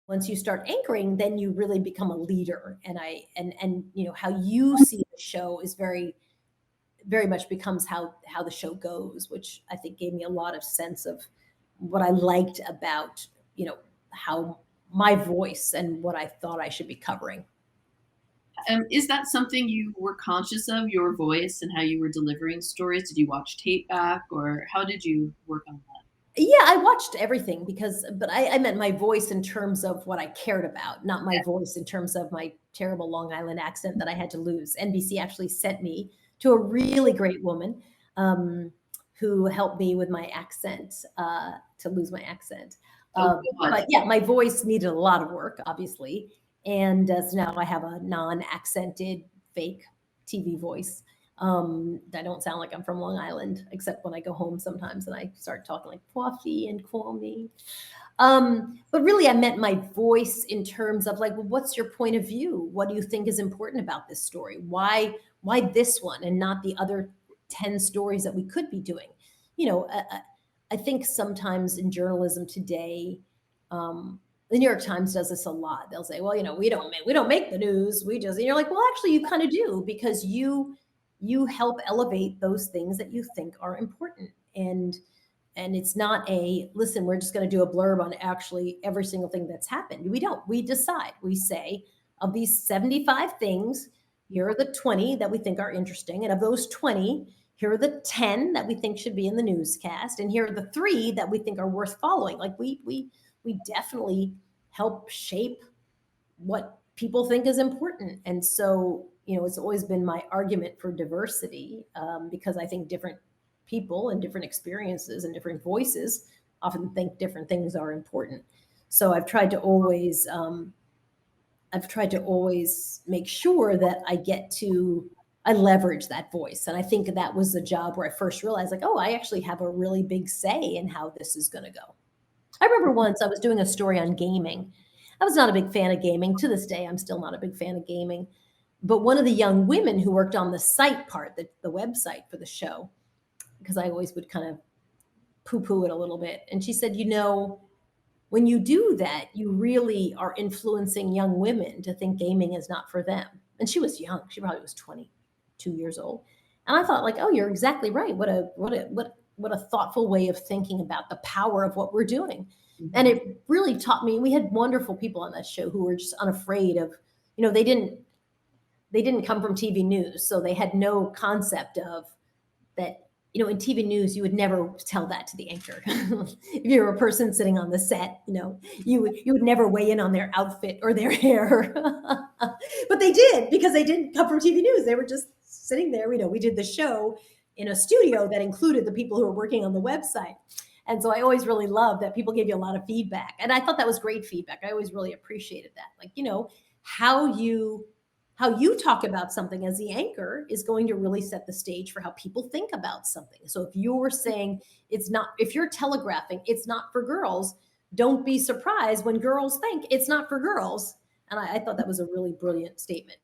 Once you start anchoring, then you really become a leader. And how you see the show is very much becomes how the show goes, which I think gave me a lot of sense of what I liked about, how my voice and what I thought I should be covering. Is that something you were conscious of, your voice and how you were delivering stories? Did you watch tape back, or how did you work on that? Yeah, I watched everything but I meant my voice in terms of what I cared about, not my Yeah. voice in terms of my terrible Long Island accent that I had to lose. NBC actually sent me to a really great woman um, who helped me with my accent, to lose my accent. Oh But god. yeah, my voice needed a lot of work, obviously. And so now I have a non accented fake TV voice. I don't sound like I'm from Long Island, except when I go home sometimes and I start talking like coffee and call me. But really, I meant my voice in terms of like, well, what's your point of view? What do you think is important about this story? Why this one and not the other 10 stories that we could be doing? You know, I think sometimes in journalism today, um, the New York Times does this a lot. They'll say, well, we don't make the news. We just, and you're like, well, actually, you kind of do because you help elevate those things that you think are important. And it's not a listen, we're just going to do a blurb on actually every single thing that's happened. We don't. We decide. We say of these 75 things, here are the 20 that we think are interesting, and of those 20, here are the 10 that we think should be in the newscast, and here are the 3 that we think are worth following. Like we definitely help shape what people think is important. And so, it's always been my argument for diversity, because I think different people and different experiences and different voices often think different things are important. So I've tried to always make sure that I leverage that voice. And I think that was the job where I first realized, like, oh, I actually have a really big say in how this is going to go. I remember once I was doing a story on gaming. I was not a big fan of gaming. To this day, I'm still not a big fan of gaming. But one of the young women who worked on the site part, the website for the show, because I always would kind of poo poo it a little bit. And she said, when you do that, you really are influencing young women to think gaming is not for them. And she was young. She probably was 22 years old. And I thought like, oh, you're exactly right. What a thoughtful way of thinking about the power of what we're doing. And Mhm. it really taught me, we had wonderful people on that show who were just unafraid of, they didn't come from TV news. So they had no concept of that, in TV news, you would never tell that to the anchor. If you're a person sitting on the set, you would never weigh in on their outfit or their hair. But they did because they didn't come from TV news. They were just sitting there. We did the show in a studio that included the people who were working on the website. And so I always really loved that people gave you a lot of feedback. And I thought that was great feedback. I always really appreciated that. Like, how you how you talk about something as the anchor is going to really set the stage for how people think about something. So if you're telegraphing it's not for girls, don't be surprised when girls think it's not for girls. And I thought that was a really brilliant statement.